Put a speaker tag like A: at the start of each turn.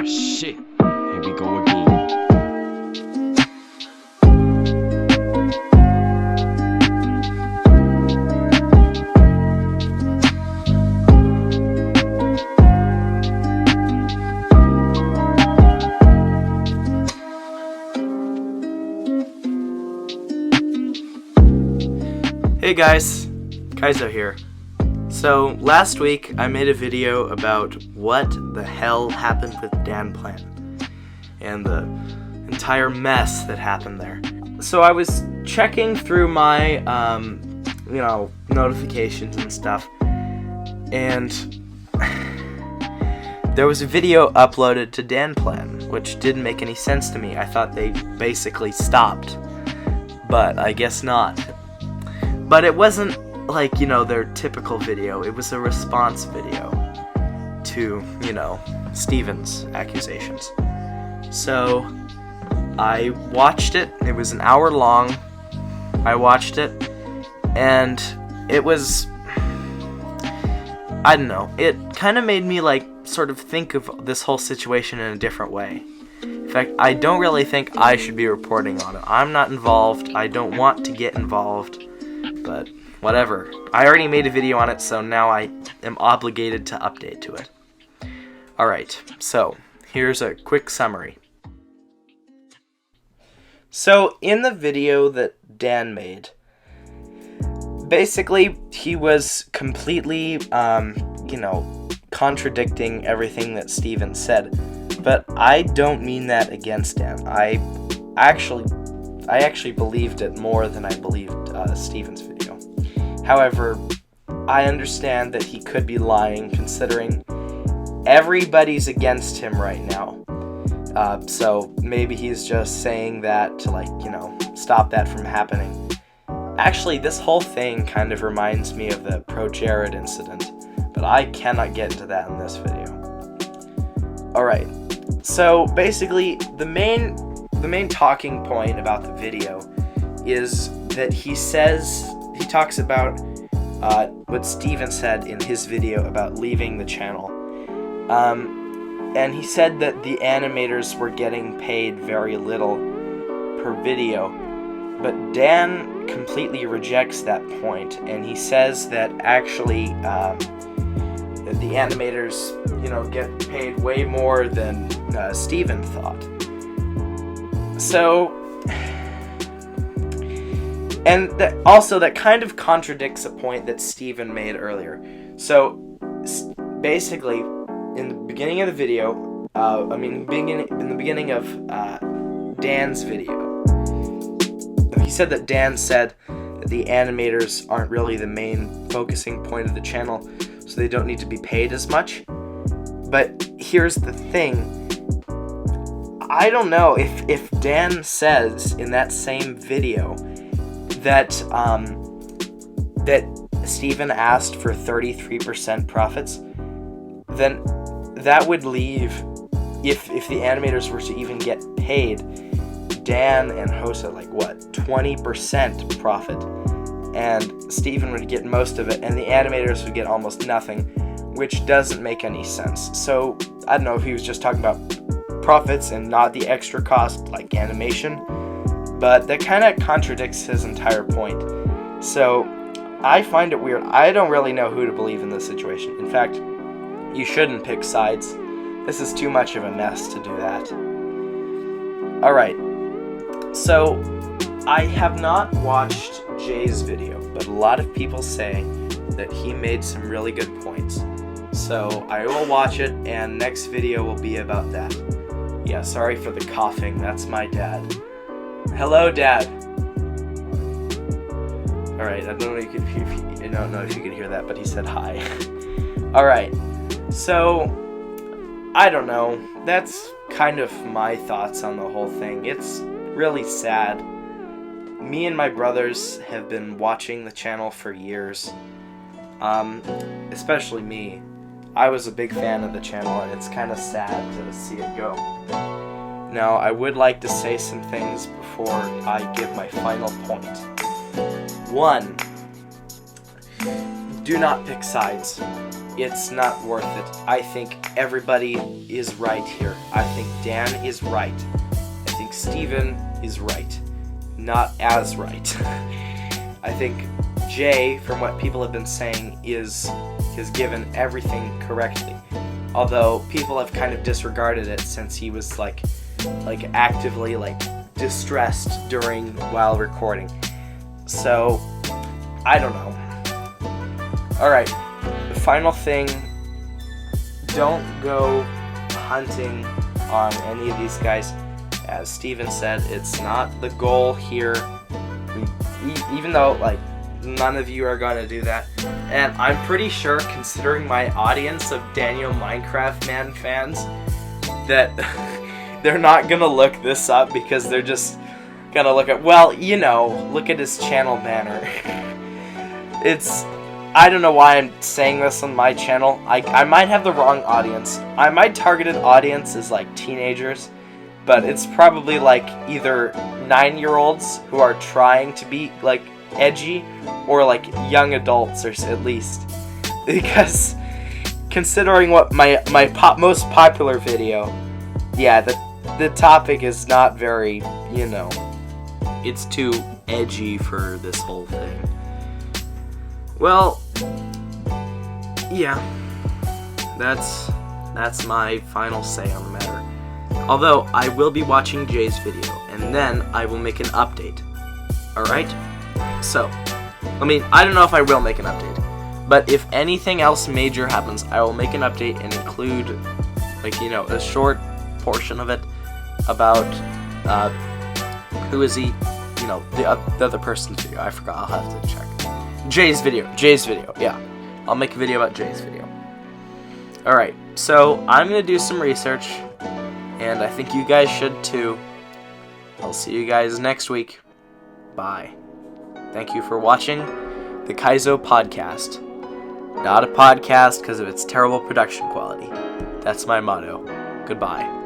A: Ah, shit. Here we go again.
B: Hey guys, Kaizo here. So last week I made a video about what the hell happened with DANPLAN and the entire mess that happened there. So I was checking through my notifications and stuff, and there was a video uploaded to DANPLAN, which didn't make any sense to me. I thought they basically stopped, but I guess not. But it wasn't like, their typical video. It was a response video to, Steven's accusations. So I watched it. It was an hour long. I watched it, and it was, I don't know, it kind of made me sort of think of this whole situation in a different way. In fact, I don't really think I should be reporting on it. I'm not involved. I don't want to get involved. But whatever. I already made a video on it, so now I am obligated to update to it. Alright, so here's a quick summary. So in the video that Dan made, basically he was completely, contradicting everything that Steven said. But I don't mean that against Dan. I actually believed it more than I believed Steven's video. However, I understand that he could be lying, considering everybody's against him right now. So maybe he's just saying that to stop that from happening. Actually, this whole thing kind of reminds me of the Pro-Jared incident, but I cannot get into that in this video. Alright, so basically the main talking point about the video is that he talks about what Steven said in his video about leaving the channel. And he said that the animators were getting paid very little per video, but Dan completely rejects that point, and he says that actually that the animators, get paid way more than Steven thought. So, and that kind of contradicts a point that Steven made earlier. So, basically, in the beginning of the video, in the beginning of Dan's video, he said that Dan said that the animators aren't really the main focusing point of the channel, so they don't need to be paid as much. But here's the thing. I don't know if Dan says in that same video that Steven asked for 33% profits, then that would leave, if the animators were to even get paid, Dan and Hosa 20% profit, and Steven would get most of it, and the animators would get almost nothing, which doesn't make any sense. So I don't know if he was just talking about profits and not the extra cost like animation, but that kind of contradicts his entire point. So I find it weird. I don't really know who to believe in this situation. In fact, you shouldn't pick sides. This is too much of a mess to do that. Alright, so I have not watched Jay's video, but a lot of people say that he made some really good points. So I will watch it, and next video will be about that. Yeah, sorry for the coughing, that's my dad. Hello, Dad! Alright, I don't know if you could hear that, but he said hi. Alright, so, I don't know, that's kind of my thoughts on the whole thing. It's really sad. Me and my brothers have been watching the channel for years. Especially me. I was a big fan of the channel, and it's kind of sad to see it go. Now, I would like to say some things before I give my final point. 1. Do not pick sides. it's not worth it. I think everybody is right here. I think Dan is right. I think Steven is right. Not as right. I think Jay, from what people have been saying, has given everything correctly. Although people have kind of disregarded it since he was like actively distressed while recording. So I don't know. Alright, the final thing, don't go hunting on any of these guys. As Steven said, it's not the goal here. Even though none of you are gonna do that. And I'm pretty sure, considering my audience of Daniel Minecraft Man fans, that they're not gonna look this up because they're just gonna look at, look at his channel banner. I don't know why I'm saying this on my channel. I might have the wrong audience. My targeted audience is teenagers, but it's probably either 9-year-olds who are trying to be edgy, or young adults, or at least, because considering what my most popular video, the topic is not very, it's too edgy for this whole thing. Well, yeah, that's my final say on the matter. Although I will be watching Jay's video, and then I will make an update. Alright? So, I don't know if I will make an update, but if anything else major happens, I will make an update and include, a short portion of it about, who is he, the other person's video. I forgot, I'll have to check. Jay's video, yeah. I'll make a video about Jay's video. Alright, so I'm going to do some research, and I think you guys should too. I'll see you guys next week. Bye. Thank you for watching the Kaizo podcast. Not a podcast because of its terrible production quality. That's my motto. Goodbye.